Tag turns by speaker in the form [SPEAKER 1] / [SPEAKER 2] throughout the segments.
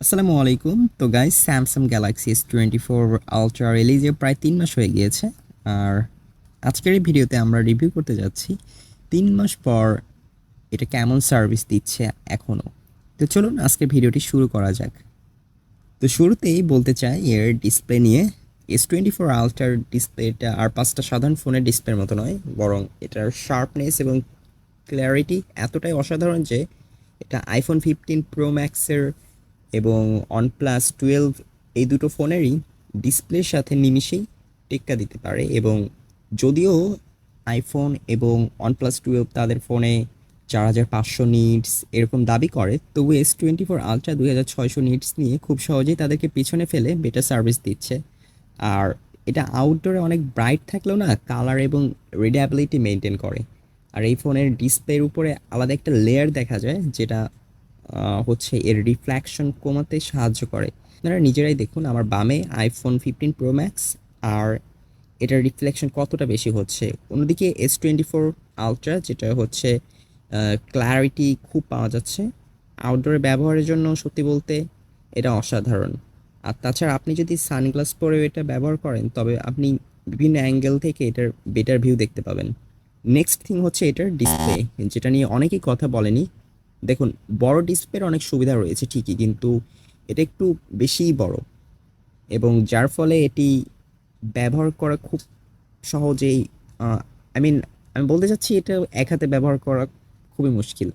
[SPEAKER 1] আসসালামু আলাইকুম। তো guys, Samsung Galaxy S24 ultra রিলিজে প্রায় ৩ মাস হয়ে গিয়েছে। আর আজকের এই ভিডিওতে আমরা রিভিউ করতে যাচ্ছি ৩ মাস পর এটা কেমন সার্ভিস দিচ্ছে এখনও। তো চলুন আজকের ভিডিওটি শুরু করা যাক। তো শুরুতেই বলতে চাই এর ডিসপ্লে নিয়ে। S24 আলট্রার ডিসপ্লেটা আর ৫টা সাধারণ ফোনের ডিসপ্লের মতো নয়, বরং এটার শার্পনেস এবং ক্ল্যারিটি এতটাই অসাধারণ যে এটা আইফোন 15 প্রো ম্যাক্সের এবং OnePlus 12 এই দুটো ফোনেরই ডিসপ্লের সাথে নিমিষেই টেক্কা দিতে পারে। এবং যদিও আইফোন এবং OnePlus 12 তাদের ফোনে ৪৫০০ নিটস এরকম দাবি করে, তবু S24 আলট্রা ২৬০০ নিটস নিয়ে খুব সহজেই তাদেরকে পিছনে ফেলে বেটার সার্ভিস দিচ্ছে। আর এটা আউটডোরে অনেক ব্রাইট থাকলেও না, কালার এবং রিডেবিলিটি মেনটেন করে। আর এই ফোনের ডিসপ্লের উপরে আলাদা একটা লেয়ার দেখা যায়, যেটা হচ্ছে এর রিফ্লেকশন কমাতে সাহায্য করে। আপনারা নিজেরাই দেখুন, আমার বামে আইফোন 15 প্রো ম্যাক্স, আর এটার রিফ্লেকশন কতটা বেশি হচ্ছে। অন্যদিকে S24 আলট্রা, যেটা হচ্ছে ক্ল্যারিটি খুব পাওয়া যাচ্ছে, আউটডোরে ব্যবহারের জন্য সত্যি বলতে এটা অসাধারণ। আর তাছাড়া আপনি যদি সানগ্লাস পরেও এটা ব্যবহার করেন, তবে আপনি বিভিন্ন অ্যাঙ্গেল থেকে এটার বেটার ভিউ দেখতে পাবেন। নেক্সট থিং হচ্ছে এটার ডিসপ্লে, যেটা নিয়ে অনেকেই কথা বলেনি। দেখুন, বড় ডিসপ্লের অনেক সুবিধা রয়েছে ঠিকই, কিন্তু এটা একটু বেশিই বড়, এবং যার ফলে এটি ব্যবহার করা খুব সহজেই আই মিন আমি বলতে চাচ্ছি এটা এক হাতে ব্যবহার করা খুবই মুশকিল।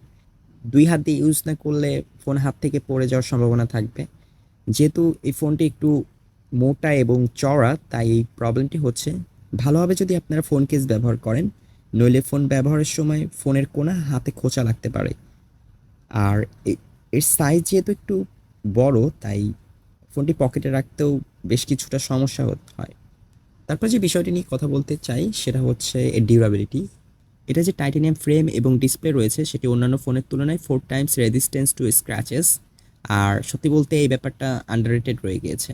[SPEAKER 1] দুই হাত দিয়ে ইউজ না করলে ফোন হাত থেকে পড়ে যাওয়ার সম্ভাবনা থাকবে। যেহেতু এই ফোনটি একটু মোটা এবং চওড়া, তাই এই প্রবলেমটি হচ্ছে। ভালোভাবে যদি আপনারা ফোন কেস ব্যবহার করেন, নইলে ফোন ব্যবহারের সময় ফোনের কোণা হাতে খোঁচা লাগতে পারে। আর এর সাইজ যেহেতু একটু বড়, তাই ফোনটি পকেটে রাখতেও বেশ কিছুটা সমস্যা হয়। তারপর যে বিষয়টি নিয়ে কথা বলতে চাই সেটা হচ্ছে এর ডিউরাবিলিটি। এটা যে টাইটানিয়াম ফ্রেম এবং ডিসপ্লে রয়েছে, সেটি অন্যান্য ফোনের তুলনায় 4 টাইমস রেজিস্ট্যান্স টু স্ক্র্যাচেস। আর সত্যি বলতে এই ব্যাপারটা আন্ডাররেটেড রয়ে গিয়েছে।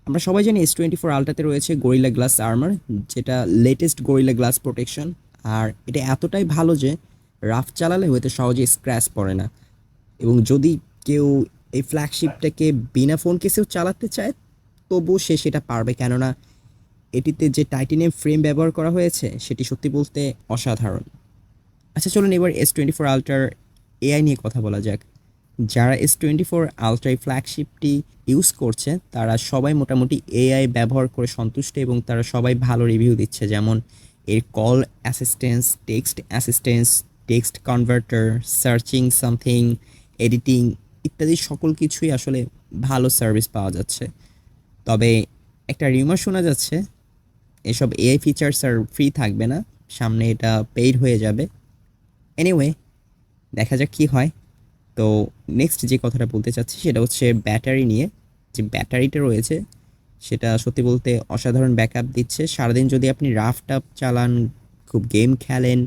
[SPEAKER 1] আমরা সবাই জানি S24 আলট্রাতে রয়েছে গরিলা গ্লাস আর্মার, যেটা লেটেস্ট গরিলা গ্লাস প্রোটেকশন। আর এটা এতটাই ভালো যে রাফ চালালে হয়তো সহজে স্ক্র্যাচ পড়ে না। এবং যদি কেউ এই ফ্ল্যাগশিপটাকে বিনা ফোন কেসেও চালাতে চায়, তবুও সে সেটা পারবে, কেননা এটিতে যে টাইটানিয়াম ফ্রেম ব্যবহার করা হয়েছে সেটি সত্যি বলতে অসাধারণ। আচ্ছা, চলুন এবার S24 আলট্রার এআই নিয়ে কথা বলা যাক। যারা S24 আলট্রা ফ্ল্যাগশিপটি ইউজ করছে, তারা সবাই মোটামুটি এআই ব্যবহার করে সন্তুষ্ট, এবং তারা সবাই ভালো রিভিউ দিচ্ছে। যেমন এর call assistance, text assistance, text converter, searching something, editing ইত্যাদি সকল কিছুই আসলে ভালো সার্ভিস পাওয়া যাচ্ছে। তবে একটা রিউমার শোনা যাচ্ছে, এসব এআই ফিচার্স আর ফ্রি থাকবে না, সামনে এটা পেইড হয়ে যাবে। এনিওয়ে, দেখা যাক কি হয়। তো নেক্সট যে কথাটা বলতে চাচ্ছি সেটা হচ্ছে ব্যাটারি নিয়ে। যে ব্যাটারিটা রয়েছে সেটা সত্যি বলতে অসাধারণ ব্যাকআপ দিচ্ছে। সারাদিন যদি আপনি রাফ টাফ চালান, খুব গেম খেলেন,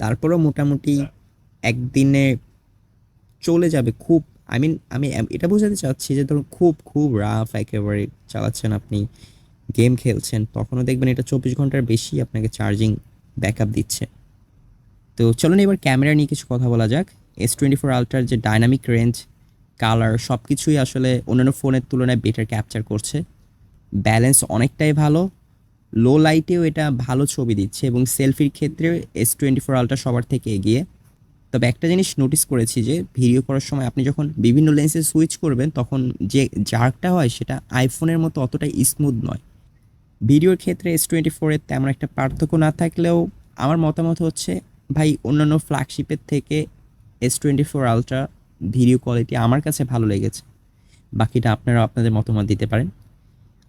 [SPEAKER 1] তারপরেও মোটামুটি একদিনে চলে যাবে। খুব আমি এটা বোঝাতে চাচ্ছি যে ধরুন খুব খুব রাফ একেবারে চালাচ্ছেন আপনি, গেম খেলছেন, তখনও দেখবেন এটা ২৪ ঘন্টার বেশি আপনাকে চার্জিং ব্যাকআপ দিচ্ছে। তো চলুন এবার ক্যামেরা নিয়ে কিছু কথা বলা যাক। S24 আলট্রার যে ডাইনামিক রেঞ্জ, কালার সব কিছুই আসলে অন্যান্য ফোনের তুলনায় বেটার ক্যাপচার করছে। ব্যালেন্স অনেকটাই ভালো, লো লাইটেও এটা ভালো ছবি দিচ্ছে, এবং সেলফির ক্ষেত্রে S24 আলট্রা সবার থেকে এগিয়ে। তবে একটা জিনিস নোটিস করেছি, যে ভিডিও করার সময় আপনি যখন বিভিন্ন লেন্সে সুইচ করবেন, তখন যে জার্কটা হয় সেটা আইফোনের মতো অতটাই স্মুথ নয়। ভিডিওর ক্ষেত্রে S24 এর তেমন একটা পার্থক্য না থাকলেও আমার মতামত হচ্ছে, ভাই অন্যান্য ফ্ল্যাগশিপের থেকে S24 আলট্রা ভিডিও কোয়ালিটি আমার কাছে ভালো লেগেছে। বাকিটা আপনারা আপনাদের মতামত দিতে পারেন।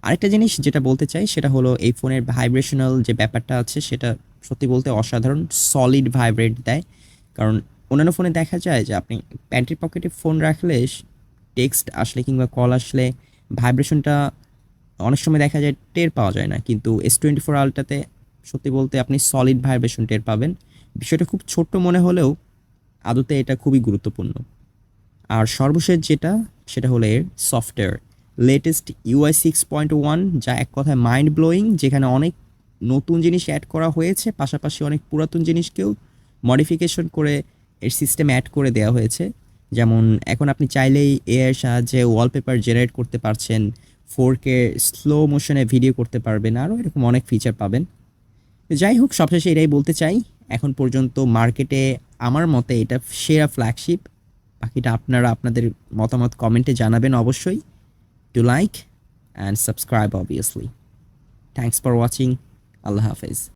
[SPEAKER 1] আরেকটা জিনিস যেটা বলতে চাই সেটা হলো, এই ফোনের ভাইব্রেশনাল যে ব্যাপারটা আছে সেটা সত্যি বলতে অসাধারণ, সলিড ভাইব্রেট দেয়। কারণ অন্যান্য ফোনে দেখা যায় যে আপনি প্যান্টের পকেটে ফোন রাখলে, টেক্সট আসলে কিংবা কল আসলে ভাইব্রেশনটা অনেক সময় দেখা যায় টের পাওয়া যায় না, কিন্তু S24 আলট্রাতে সত্যি বলতে আপনি সলিড ভাইব্রেশন টের পাবেন। বিষয়টা খুব ছোট্ট মনে হলেও আদতে এটা খুবই গুরুত্বপূর্ণ। আর সর্বশেষ যেটা, সেটা হলো এর সফটওয়্যার। লেটেস্ট UI 6.1, যা এক কথায় মাইন্ড ব্লোয়িং, যেখানে অনেক নতুন জিনিস অ্যাড করা হয়েছে, পাশাপাশি অনেক পুরাতন জিনিসকেও মডিফিকেশন করে এর সিস্টেম অ্যাড করে দেওয়া হয়েছে। যেমন এখন আপনি চাইলেই এআই এর সাহায্যে ওয়ালপেপার জেনারেট করতে পারছেন, 4K স্লো মোশনে ভিডিও করতে পারবেন, আরও এরকম অনেক ফিচার পাবেন। যাই হোক, সবশেষে এটাই বলতে চাই, এখন পর্যন্ত মার্কেটে আমার মতে এটা সেরা ফ্ল্যাগশিপ। বাকিটা আপনারা আপনাদের মতামত কমেন্টে জানাবেন অবশ্যই। To like and subscribe obviously. Thanks for watching. আল্লাহ হাফেজ।